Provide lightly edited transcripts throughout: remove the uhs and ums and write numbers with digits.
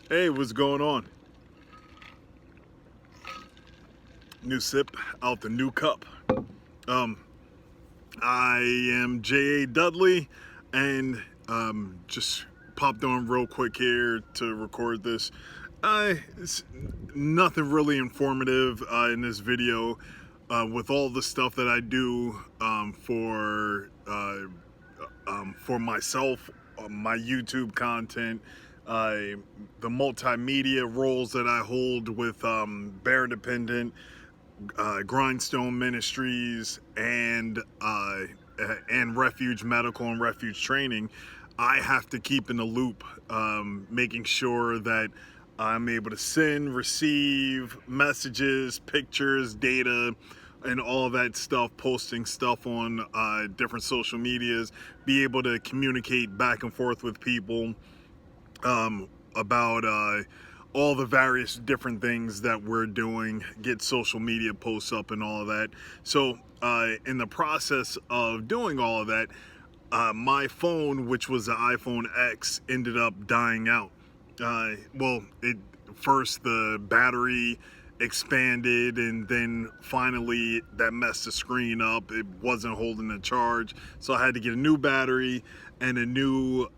Hey, what's going on? New sip out the new cup. Um, I am J.A. Dudley, and just popped on real quick here to record this. It's nothing really informative in this video. With all the stuff that I do for myself, my YouTube content, the multimedia roles that I hold with Bear Dependent, Grindstone Ministries, and Refuge Medical and Refuge Training. I have to keep in the loop, making sure that I'm able to send, receive messages, pictures, data, and all that stuff, posting stuff on different social medias, be able to communicate back and forth with people about all the various different things that we're doing, get social media posts up and all of that. So in the process of doing all of that, my phone, which was the iPhone X, ended up dying out. First the battery expanded, and then finally that messed the screen up. It wasn't holding the charge, so I had to get a new battery and a new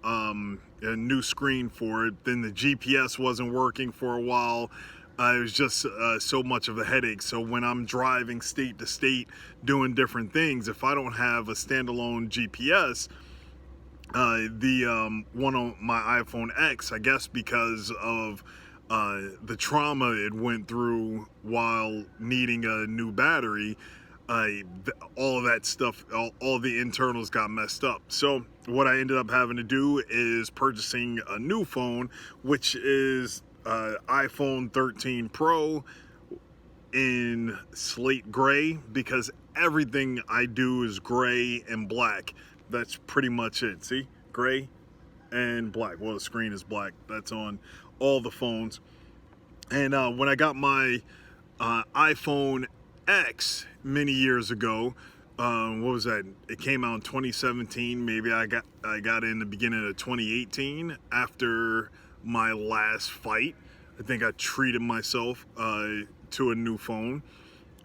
screen for it. Then the GPS wasn't working for a while. It was just so much of a headache. So when I'm driving state to state doing different things, if I don't have a standalone GPS, the one on my iPhone X, I guess because of the trauma it went through while needing a new battery, all of that stuff, all the internals got messed up. So what I ended up having to do is purchasing a new phone, which is iPhone 13 Pro in slate gray, because everything I do is gray and black. That's pretty much it. See, gray and black. Well, the screen is black. That's on all the phones. And when I got my iPhone X many years ago, what was that? It came out in 2017. Maybe I got it in the beginning of 2018 after my last fight. I think I treated myself to a new phone,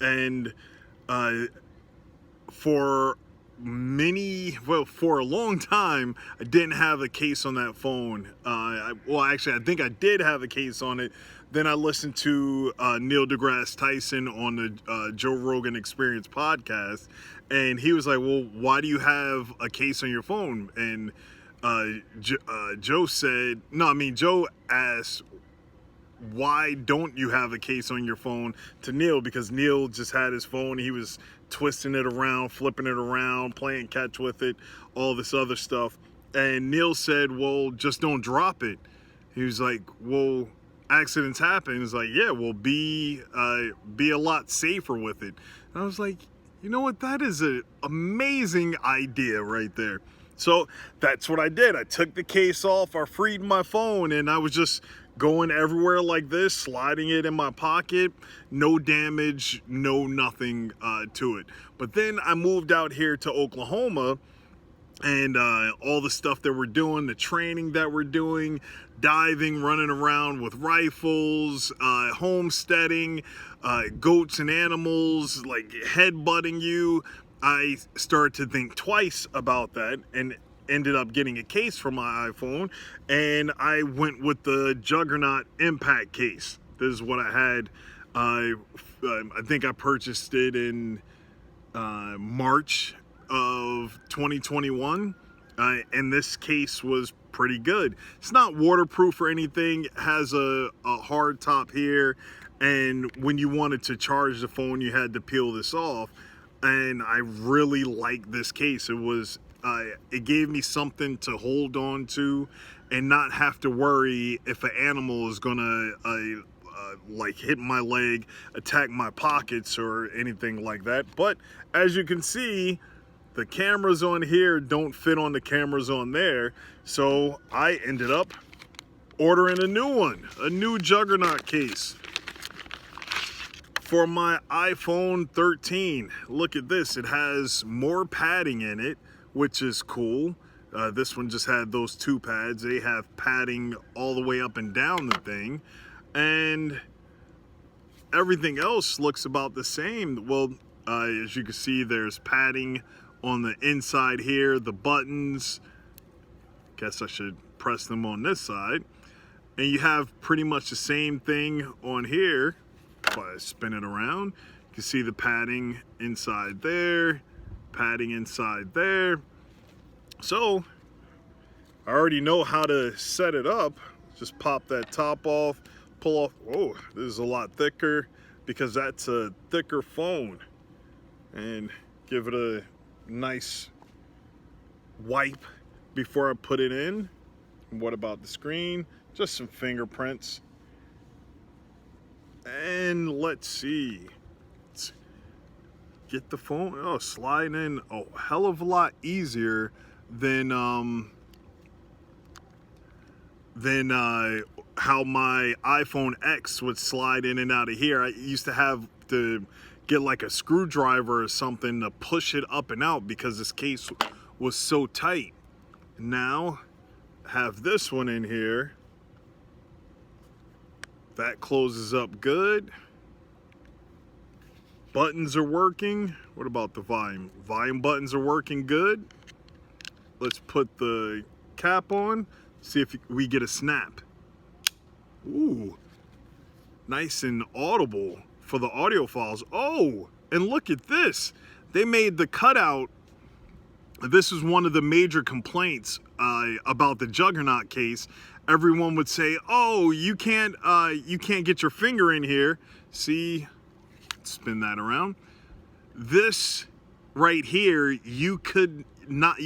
and for a long time, I didn't have a case on that phone. Actually, I think I did have a case on it. Then I listened to Neil Degrasse Tyson on the Joe Rogan Experience podcast, and he was like, well, why do you have a case on your phone? And Joe asked, why don't you have a case on your phone, to Neil, because Neil just had his phone. He was twisting it around, flipping it around, playing catch with it, all this other stuff. And Neil said, well, just don't drop it. He was like, well, accidents happen. He's like, yeah, well, be a lot safer with it. And I was like, you know what? That is an amazing idea right there. So that's what I did. I took the case off, I freed my phone, and I was just going everywhere like this, sliding it in my pocket, no damage, no nothing to it. But then I moved out here to Oklahoma, and all the stuff that we're doing, the training that we're doing, diving, running around with rifles, homesteading, goats and animals, like headbutting you, I started to think twice about that, and ended up getting a case for my iPhone, and I went with the Juggernaut Impct case. This is what I had. I think I purchased it in March of 2021, and this case was pretty good. It's not waterproof or anything. It has a hard top here, and when you wanted to charge the phone, you had to peel this off. And I really like this case. It gave me something to hold on to and not have to worry if an animal is gonna like hit my leg, attack my pockets, or anything like that. But as you can see, the cameras on here don't fit on the cameras on there, so I ended up ordering a new one, a new Juggernaut case for my iPhone 13. Look at this. It has more padding in it, which is cool. This one just had those 2 pads. They have padding all the way up and down the thing, and everything else looks about the same. Well, as you can see, there's padding on the inside here, the buttons. Guess I should press them on this side. And you have pretty much the same thing on here. If I spin it around, you can see the padding inside there, padding inside there. So I already know how to set it up. Just pop that top off, pull off. Oh, this is a lot thicker because that's a thicker phone. And give it a nice wipe before I put it in. What about the screen? Just some fingerprints. And let's see. Let's get the phone. Oh, slide in a hell of a lot easier than how my iPhone X would slide in and out of here. I used to have to get like a screwdriver or something to push it up and out because this case was so tight. Now have this one in here. That closes up good. Buttons are working. What about the volume? Volume buttons are working good. Let's put the cap on. See if we get a snap. Ooh, nice and audible for the audio files. Oh, and look at this. They made the cutout. This is one of the major complaints about the Juggernaut case. Everyone would say, "Oh, you can't get your finger in here." See, spin that around. This right here, you cannot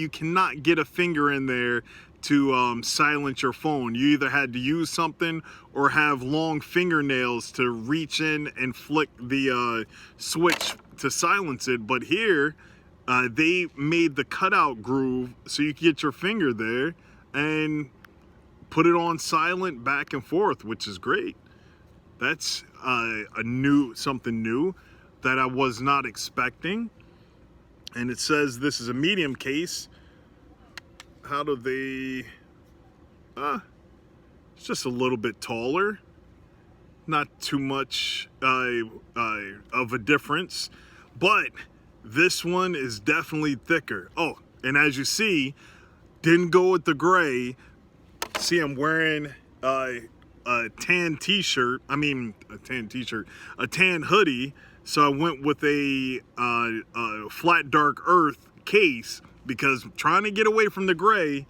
get a finger in there to silence your phone. You either had to use something or have long fingernails to reach in and flick the switch to silence it. But here, they made the cutout groove so you can get your finger there and put it on silent back and forth, which is great. That's something new that I was not expecting. And it says this is a medium case. How do they? It's just a little bit taller. Not too much of a difference, but this one is definitely thicker. Oh, and as you see, didn't go with the gray. See, I'm wearing a tan t-shirt. A tan hoodie. So I went with a flat dark earth case because I'm trying to get away from the gray,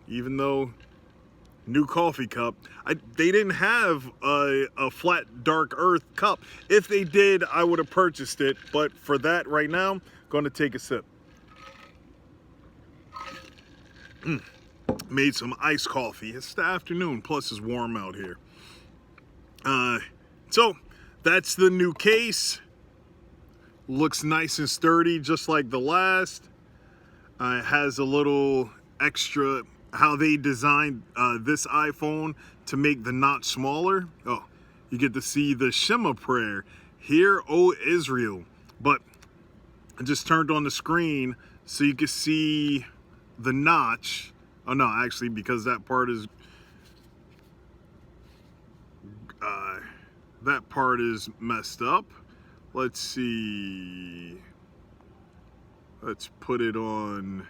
even though new coffee cup. They didn't have a flat dark earth cup. If they did, I would have purchased it. But for that right now, I'm going to take a sip. Made some iced coffee. It's the afternoon, plus it's warm out here. So that's the new case. Looks nice and sturdy, just like the last. It has a little extra, how they designed this iPhone to make the notch smaller. Oh, you get to see the Shema prayer. Hear, O Israel. But I just turned on the screen so you can see the notch. Oh no, actually, because that part is messed up. Let's see. Let's put it on,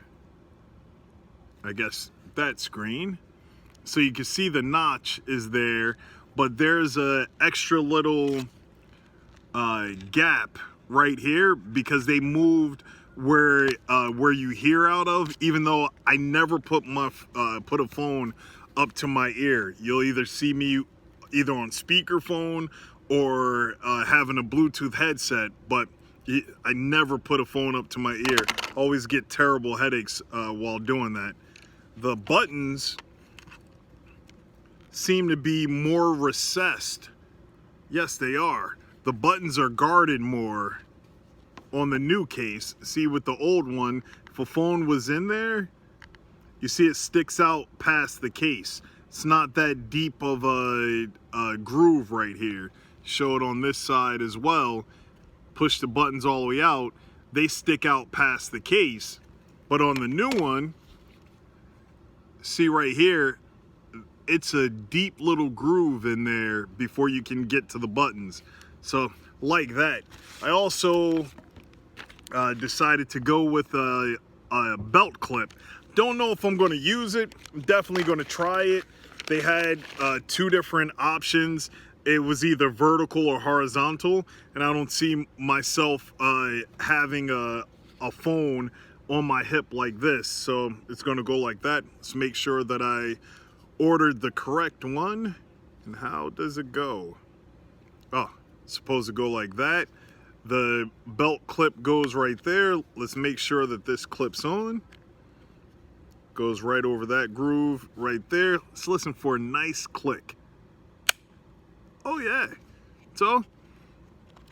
I guess, that screen. So you can see the notch is there, but there's a extra little gap right here because they moved where you hear out of. Even though I never put a phone up to my ear, you'll either see me either on speakerphone or having a Bluetooth headset, but I never put a phone up to my ear. Always get terrible headaches while doing that. The buttons seem to be more recessed. Yes, they are. The buttons are guarded more on the new case. See, with the old one, if a phone was in there, you see it sticks out past the case. It's not that deep of a groove right here. Show it on this side as well. Push the buttons all the way out. They stick out past the case. But on the new one, see right here, it's a deep little groove in there before you can get to the buttons. So like that. I also decided to go with a belt clip. Don't know if I'm going to use it. I'm definitely going to try it. They had two different options. It was either vertical or horizontal, and I don't see myself having a phone on my hip like this, so it's going to go like that. Let's make sure that I ordered the correct one. And how does it go? Oh, it's supposed to go like that. The belt clip goes right there. Let's make sure that this clips on. Goes right over that groove right there. Let's listen for a nice click. Oh yeah. So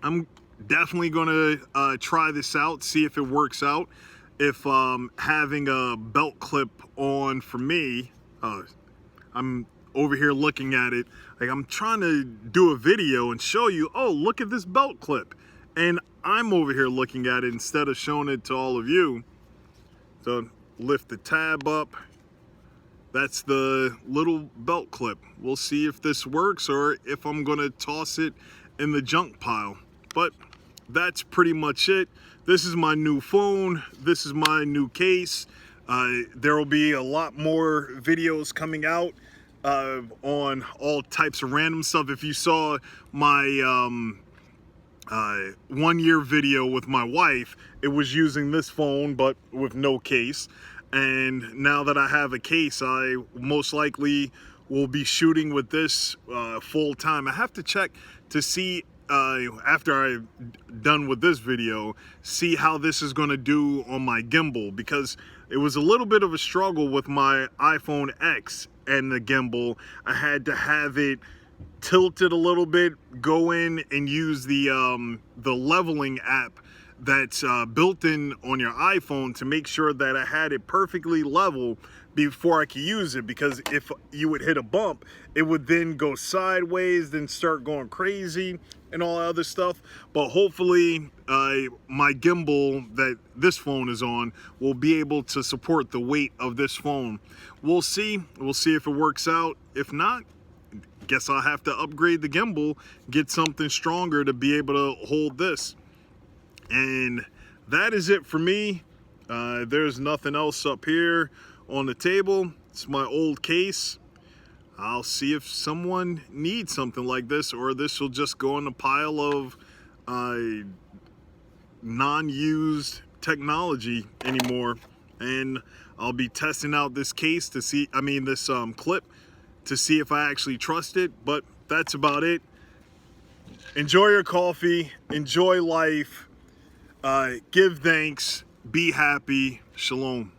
I'm definitely gonna try this out, see if it works out. If having a belt clip on for me, I'm over here looking at it like I'm trying to do a video and show you, oh, look at this belt clip, and I'm over here looking at it instead of showing it to all of you. So lift the tab up. That's the little belt clip. We'll see if this works or if I'm gonna toss it in the junk pile. But that's pretty much it. This is my new phone. This is my new case. There will be a lot more videos coming out on all types of random stuff. If you saw my 1 year video with my wife, it was using this phone but with no case. And now that I have a case, I most likely will be shooting with this full time. I have to check to see after I'm done with this video, see how this is going to do on my gimbal, because it was a little bit of a struggle with my iPhone X and the gimbal. I had to have it tilted a little bit, go in and use the leveling app that's built in on your iPhone to make sure that I had it perfectly level before I could use it, because if you would hit a bump, it would then go sideways, then start going crazy and all that other stuff. But hopefully my gimbal that this phone is on will be able to support the weight of this phone. We'll see if it works out. If not, guess I'll have to upgrade the gimbal, get something stronger to be able to hold this. And that is it for me. There's nothing else up here on the table. It's my old case. I'll see if someone needs something like this, or this will just go in a pile of non-used technology anymore. And I'll be testing out this case to see, this clip, to see if I actually trust it. But that's about it. Enjoy your coffee, enjoy life. Give thanks, be happy, shalom.